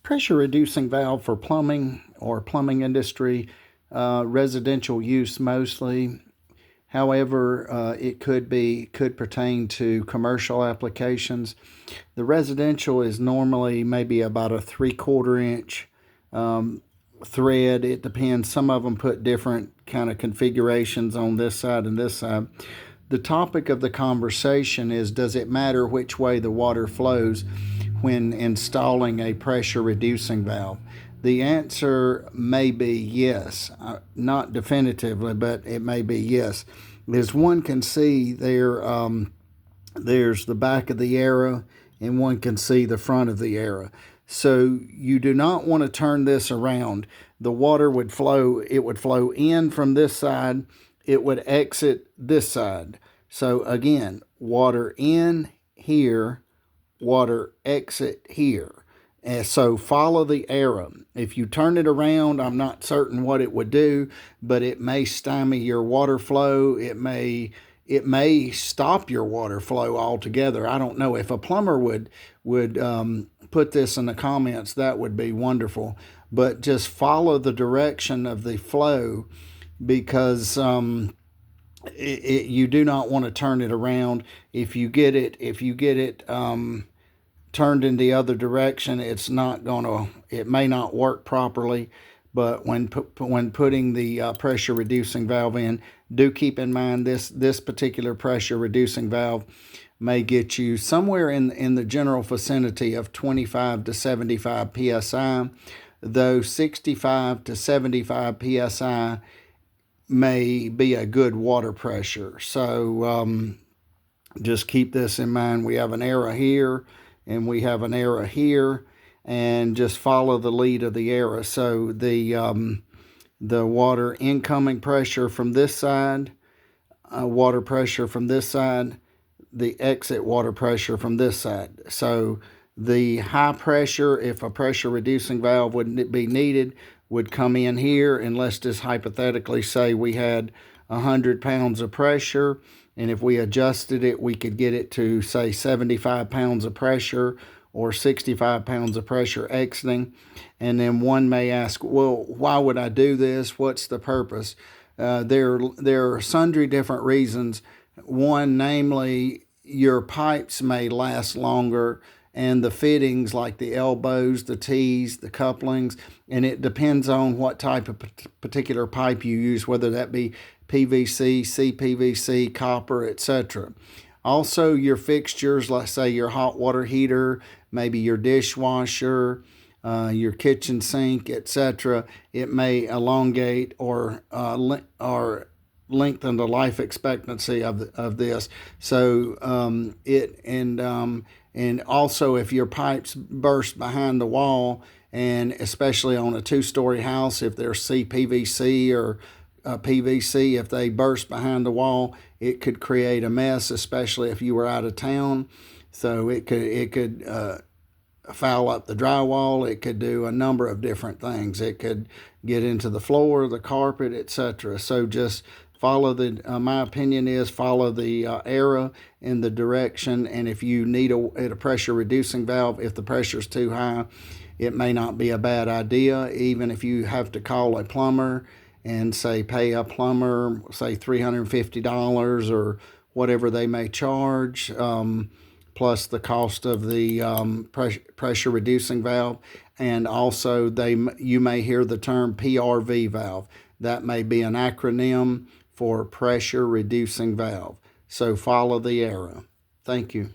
Pressure reducing valve for plumbing or plumbing industry, residential use mostly. However, it could pertain to commercial applications. The residential is normally maybe about a 3/4 inch thread. It depends. Some of them put different kind of configurations on this side and this side. The topic of the conversation is, does it matter which way the water flows when installing a pressure reducing valve? The answer may be yes, not definitively, but it may be yes. As one can see there, there's the back of the arrow, and one can see the front of the arrow. So you do not want to turn this around. The water would flow, it would flow in from this side, it would exit this side. So again, water in here, water exit here. And so follow the arrow. If you turn it around, I'm not certain what it would do, but it may stymie your water flow. It may stop your water flow altogether. I don't know. If a plumber would put this in the comments, that would be wonderful. But just follow the direction of the flow, because you do not want to turn it around. If you get it turned in the other direction, it may not work properly. But when putting the pressure reducing valve in, do keep in mind this particular pressure reducing valve may get you somewhere in the general vicinity of 25 to 75 psi, though 65 to 75 psi may be a good water pressure. So just keep this in mind. We have an arrow here and we have an arrow here, and just follow the lead of the arrow. So the water incoming pressure from this side, water pressure from this side, the exit water pressure from this side. So the high pressure, if a pressure reducing valve would be needed, would come in here, and let's just hypothetically say we had 100 pounds of pressure, and if we adjusted it, we could get it to, say, 75 pounds of pressure or 65 pounds of pressure exiting. And then one may ask, well, why would I do this? What's the purpose? There are sundry different reasons. One, namely, your pipes may last longer, and the fittings like the elbows, the T's, the couplings, and it depends on what type of particular pipe you use, whether that be PVC, CPVC, copper, etc. Also, your fixtures, let's say your hot water heater, maybe your dishwasher, your kitchen sink, etc. It may elongate or lengthen the life expectancy of this. So and also, if your pipes burst behind the wall, and especially on a 2-story house, if they're CPVC or PVC, if they burst behind the wall, it could create a mess, especially if you were out of town. So it could foul up the drywall. It could do a number of different things. It could get into the floor, the carpet, etc. So just follow my opinion is follow the arrow in the direction. And if you need a pressure reducing valve, if the pressure is too high, it may not be a bad idea. Even if you have to call a plumber and pay a plumber, say $350 or whatever they may charge, plus the cost of the pressure reducing valve. And also you may hear the term PRV valve. That may be an acronym for pressure reducing valve. So follow the arrow. Thank you.